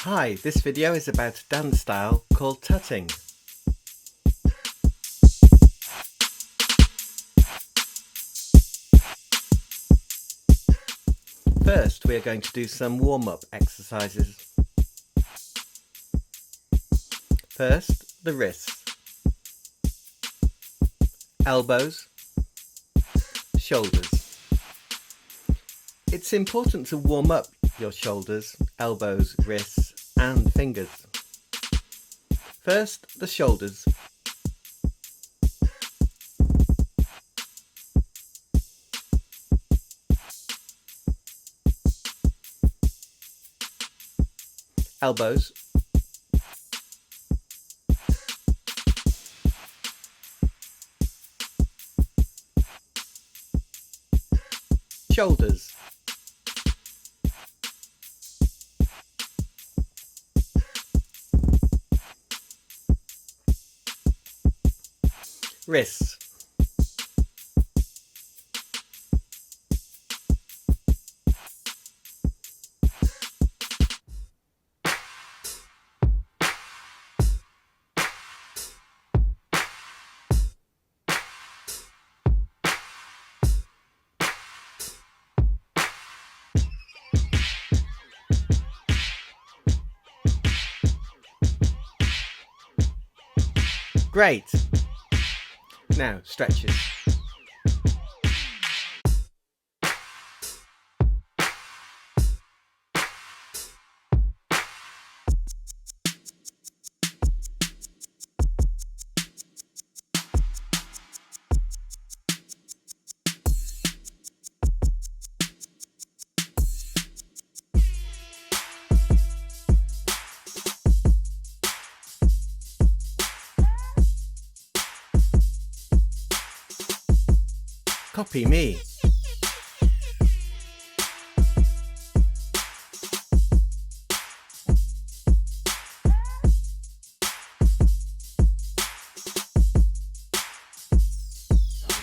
Hi, this video is about a dance style called tutting. First, we are going to do some warm-up exercises. First, the wrists, elbows, shoulders. It's important to warm up your shoulders, elbows, wrists and fingers. First, the shoulders. Elbows. Shoulders. Wrists. Great! Now, stretches. Copy me.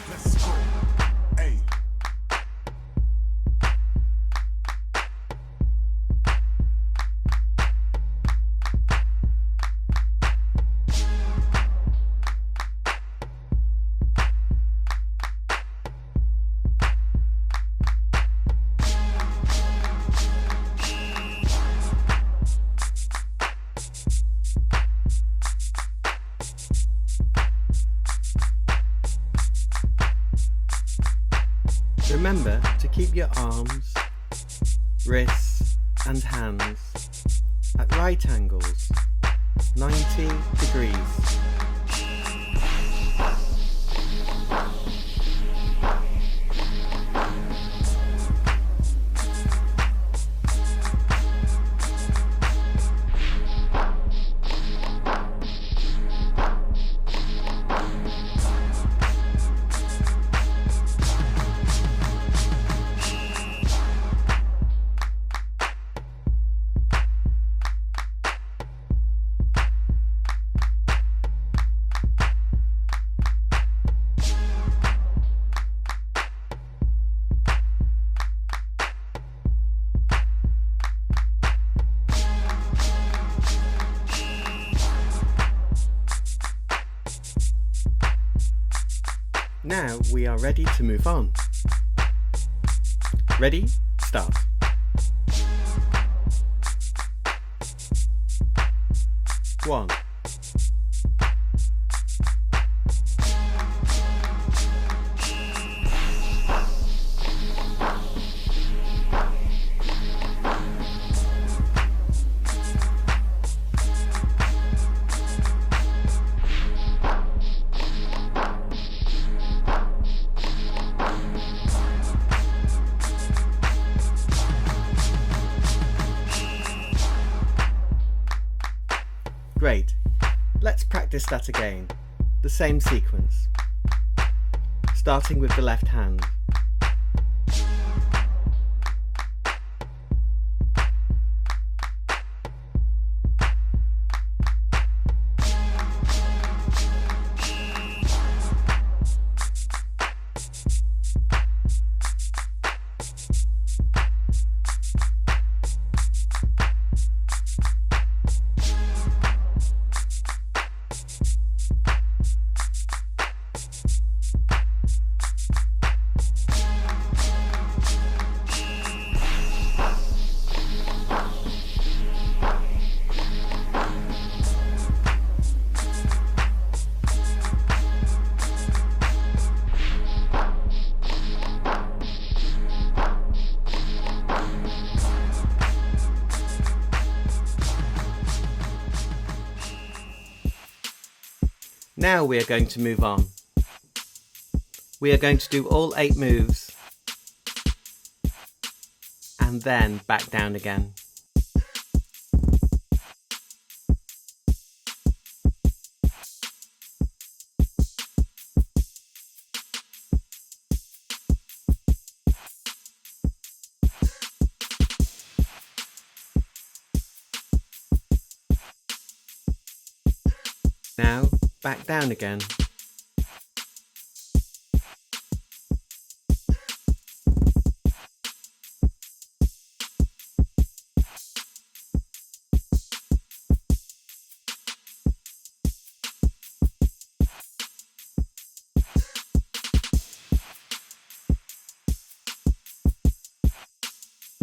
Let's go. Hey. Remember to keep your arms, wrists and hands at right angles, 90 degrees. Now we are ready to move on. Ready? Start. One. Great. Let's practice that again. The same sequence. Starting with the left hand. Now we are going to move on. We are going to do all 8 moves and then back down again. Now back down again.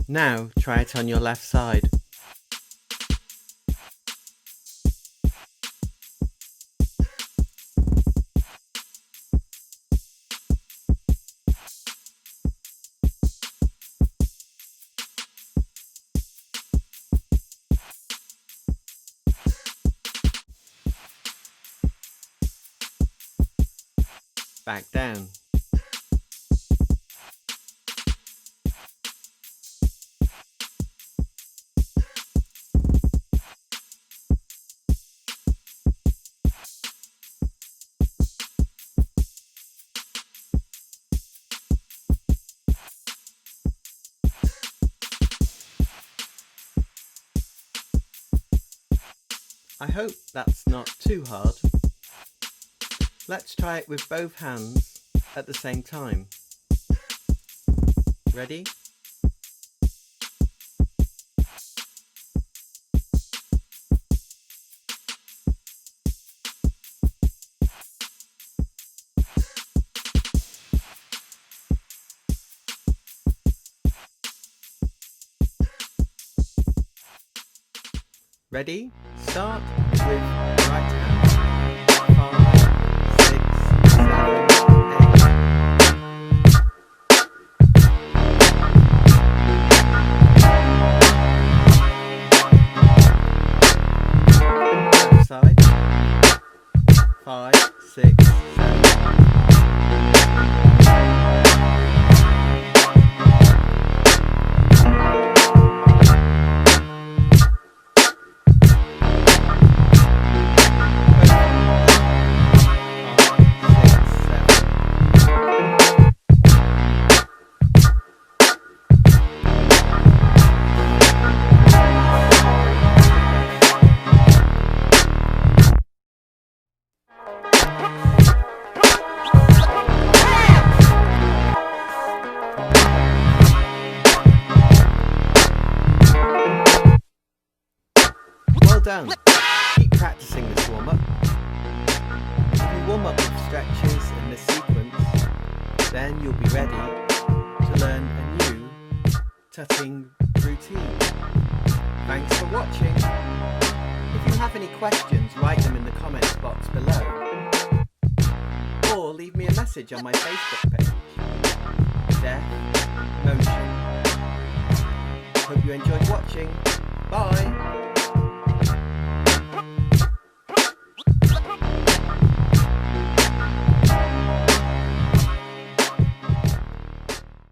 Now try it on your left side. Back down. I hope that's not too hard. Let's try it with both hands at the same time. Ready? Ready? Start with right hand. 5, 6, 7, 8. Left side. 5, 6, 7. Well done. Keep practicing this warm-up. If you warm up with stretches in this sequence, then you'll be ready to learn a new tutting routine. Thanks for watching. If you have any questions, write them in the comments box below. Or leave me a message on my Facebook page, Deaf Motion. Hope you enjoyed watching. Bye!